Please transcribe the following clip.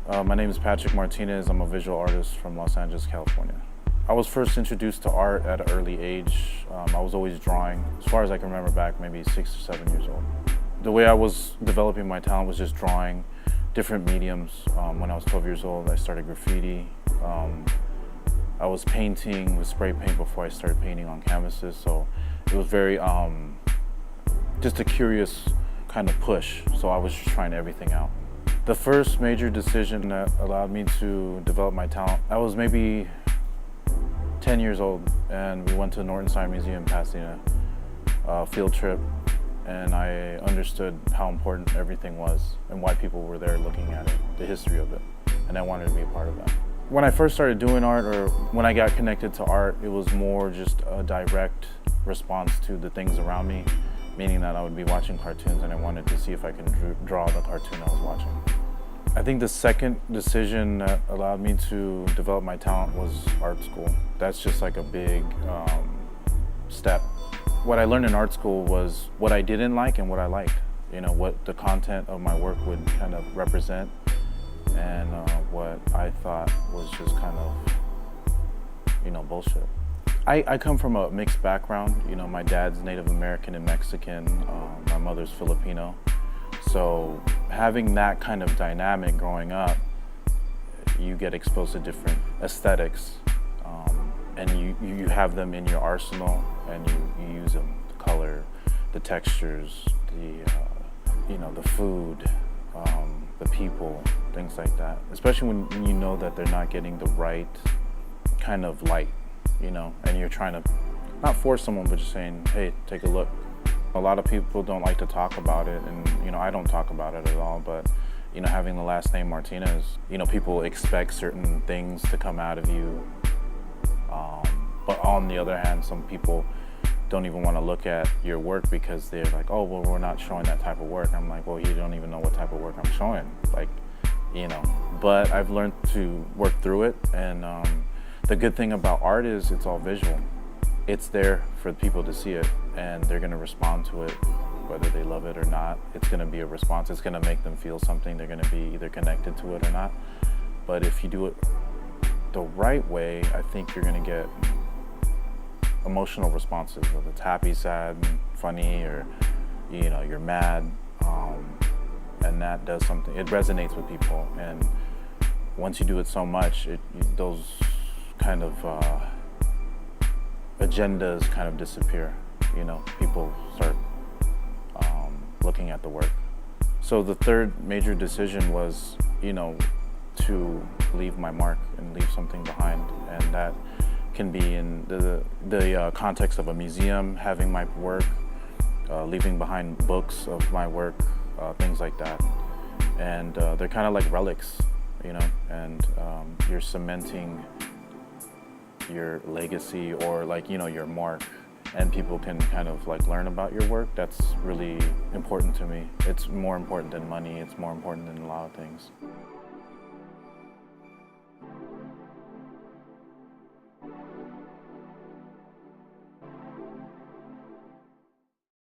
My name is Patrick Martinez. I'm a visual artist from Los Angeles, California. I was first introduced to art at an early age. I was always drawing, as far as I can remember back, maybe 6 or 7 years old. The way I was developing my talent was just drawing different mediums. When I was 12 years old, I started graffiti. I was painting with spray paint before I started painting on canvases, so it was very just a curious kind of push, so I was just trying everything out. The first major decision that allowed me to develop my talent, I was maybe 10 years old, and we went to the Norton Science Museum in Pasadena, field trip, and I understood how important everything was and why people were there looking at it, the history of it, and I wanted to be a part of that. When I first started doing art, or when I got connected to art, it was more just a direct response to the things around me, meaning that I would be watching cartoons and I wanted to see if I can draw the cartoon I was watching. I think the second decision that allowed me to develop my talent was art school. That's just like a big step. What I learned in art school was what I didn't like and what I liked. You know, what the content of my work would kind of represent, and what I thought was just kind of, bullshit. I come from a mixed background. You know, my dad's Native American and Mexican, my mother's Filipino. So having that kind of dynamic growing up, you get exposed to different aesthetics, and you have them in your arsenal, and you use them, the color, the textures, the food, the people, things like that. Especially when you know that they're not getting the right kind of light, and you're trying to not force someone, but just saying, hey, take a look. A lot of people don't like to talk about it, and I don't talk about it at all, but having the last name Martinez, people expect certain things to come out of you, but on the other hand, some people don't even want to look at your work because they're like, oh, well, we're not showing that type of work. I'm like, well, you don't even know what type of work I'm showing, but I've learned to work through it, and the good thing about art is it's all visual. It's there for people to see it, and they're going to respond to it, whether they love it or not. It's going to be a response. It's going to make them feel something. They're going to be either connected to it or not. But if you do it the right way, I think you're going to get emotional responses, whether it's happy, sad, funny, or you're mad, and that does something. It resonates with people, and once you do it so much, those kind of agendas kind of disappear. People start looking at the work. So the third major decision was, to leave my mark and leave something behind, and that can be in the context of a museum, having my work, leaving behind books of my work, things like that. And they're kind of like relics, and you're cementing your legacy, or your mark, and people can kind of learn about your work. That's really important to me. It's more important than money. It's more important than a lot of things.